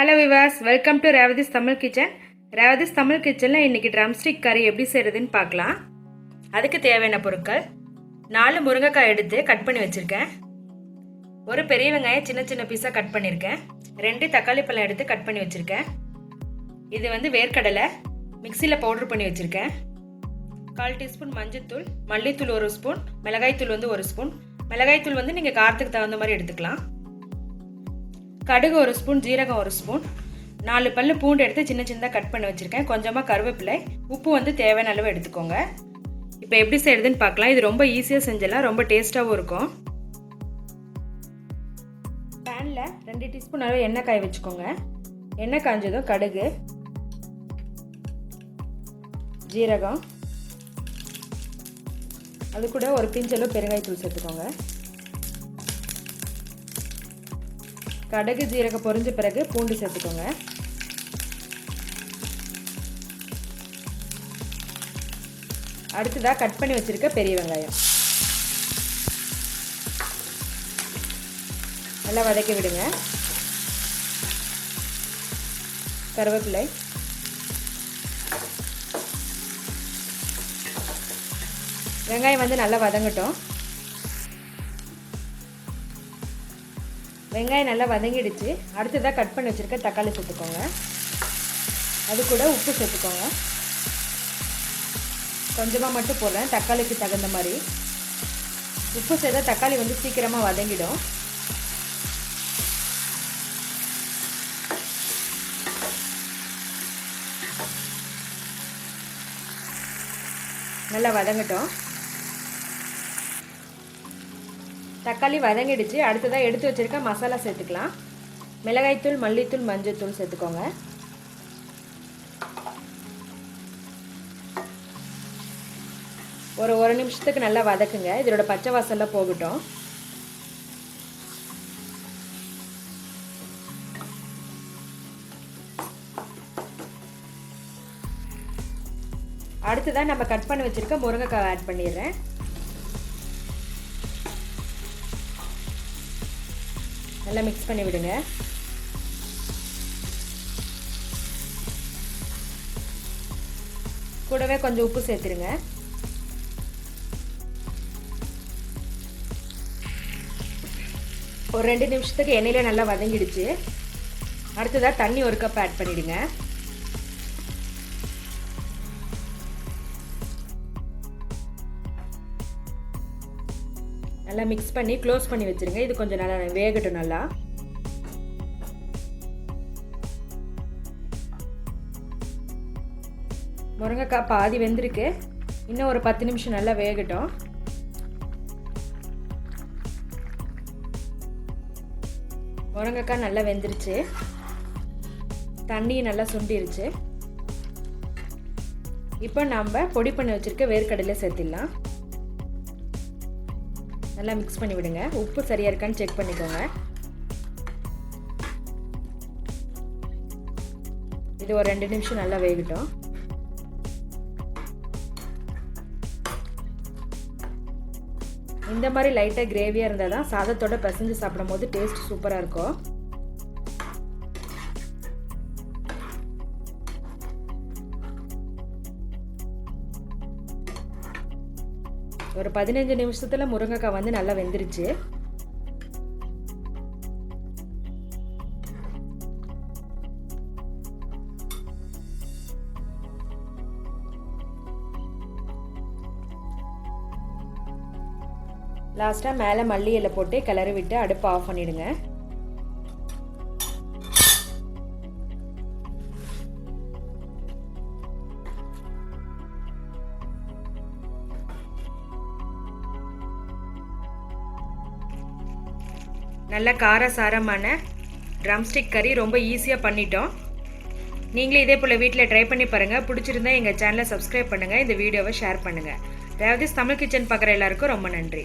Hello viewers, welcome to Revadis Tamil Kitchen. Revadis Tamil Kitchen இன்னைக்கு drumstick கறி எப்படி செய்யறதுன்னு பார்க்கலாம். அதுக்கு தேவையான பொருட்கள் 4 முருங்கைக்காய் எடுத்து கட் பண்ணி வச்சிருக்கேன். ஒரு பெரிய வெங்காயம் சின்ன சின்ன பீஸா கட் பண்ணிருக்கேன். 2 தக்காளி பழம் எடுத்து கட் பண்ணி வச்சிருக்கேன். இது வேர்க்கடலை மிக்ஸில பவுடர் பண்ணி வச்சிருக்கேன். 1/4 டீஸ்பூன் மஞ்சள்தூள், மல்லித்தூள் 1 ஸ்பூன், மிளகாய் தூள் 1 ஸ்பூன். மிளகாய் தூள் நீங்க காரத்துக்கு தகுந்த மாதிரி எடுத்துக்கலாம். கடுகு 1 ஸ்பூன், ஜீரகம் 1 ஸ்பூன், 4 பல்லு பூண்டு எடுத்து சின்ன சின்னதாக கட் பண்ணி வச்சுருக்கேன். கொஞ்சமாக கருவேப்பிலை, உப்பு தேவையான அளவு எடுத்துக்கோங்க. இப்போ எப்படி செய்யறதுன்னு பார்க்கலாம். இது ரொம்ப ஈஸியாக செஞ்சிடலாம், ரொம்ப டேஸ்ட்டாகவும் இருக்கும். பேனில் 2 டீஸ்பூன் அளவு எண்ணெய் காய வச்சுக்கோங்க. எண்ணெய் காய்ஞ்சதும் கடுகு, ஜீரகம், அது கூட ஒரு பிஞ்சளவு பெருங்காயத்தூள் சேர்த்துக்கோங்க. கடுகு ஜீரகம் பொரிஞ்ச பிறகு பூண்டு சேர்த்துக்கோங்க. அடுத்ததாக கட் பண்ணி வச்சிருக்க பெரிய வெங்காயம் நல்லா வதக்கி விடுங்க. கருவேப்பிலை, வெங்காயம் நல்லா வதங்கட்டும். வெங்காயம் நல்லா வதங்கிடுச்சு. அடுத்ததாக கட் பண்ணி வச்சுருக்க தக்காளி சேர்த்துக்கோங்க. அது கூட உப்பு சேர்த்துக்கோங்க. கொஞ்சமாக மட்டும் போடுறேன், தக்காளிக்கு தகுந்த மாதிரி. உப்பு சேர்த்தா தக்காளி சீக்கிரமாக வதங்கிடும். நல்லா வதங்கட்டும். தக்காளி வதங்கிடுச்சு. அடுத்ததாக எடுத்து வச்சிருக்க மசாலா சேர்த்துக்கலாம். மிளகாய்த்தூள், மல்லித்தூள், மஞ்சள்தூள் சேர்த்துக்கோங்க. ஒரு நிமிஷத்துக்கு நல்லா வதக்குங்க. இதோட பச்சை வாசல்லாம் போகட்டும். அடுத்ததான் நம்ம கட் பண்ணி வச்சிருக்க முருங்கைக்காய் ஆட் பண்ணிடுறேன். நல்லா மிக்ஸ் பண்ணி விடுங்க. கூடவே கொஞ்சம் உப்பு சேர்த்துருங்க. ஒரு 2 நிமிஷத்துக்கு எண்ணெயில நல்லா வதங்கிடுச்சு. அடுத்ததாக தண்ணி 1 கப் ஆட் பண்ணிடுங்க. நல்லா மிக்ஸ் பண்ணி க்ளோஸ் பண்ணி வச்சிருங்க. இது கொஞ்சம் நல்லா வேகட்டும். நல்லா முருங்கைக்காய் பாதி வெந்திருக்கு. இன்னும் ஒரு 10 நிமிஷம் நல்லா வேகட்டும். முருங்கைக்காய் நல்லா வெந்துருச்சு. தண்ணியும் நல்லா சுண்டிருச்சு. இப்போ நம்ம பொடி பண்ணி வச்சிருக்க வேர்க்கடலை சேர்த்திடலாம். நல்லா மிக்ஸ் பண்ணி விடுங்க. உப்பு சரியா இருக்கான்னு செக் பண்ணிக்கோங்க. இது ஒரு 2 நிமிஷம் நல்லா வேகட்டும். இந்த மாதிரி லைட்டாக கிரேவியாக இருந்தால் தான் சாதத்தோட பிசைஞ்சு சாப்பிடும் போது டேஸ்ட் சூப்பராக இருக்கும். ஒரு 15 நிமிஷத்தில் முருங்கைக்காய் நல்லா வெந்துருச்சு. லாஸ்ட்டாக மேலே மல்லி இலை போட்டு கிளறி விட்டு அடுப்பை ஆஃப் பண்ணிடுங்க. நல்ல காரசாரமான ட்ரம்ஸ்டிக் கறி ரொம்ப ஈஸியாக பண்ணிட்டோம். நீங்களே இதே போல் வீட்டில் ட்ரை பண்ணி பாருங்கள். பிடிச்சிருந்தா எங்கள் சேனலை சப்ஸ்கிரைப் பண்ணுங்கள். இந்த வீடியோவை ஷேர் பண்ணுங்கள். ரேவதிஸ் தமிழ் கிச்சன் பார்க்குற எல்லாருக்கும் ரொம்ப நன்றி.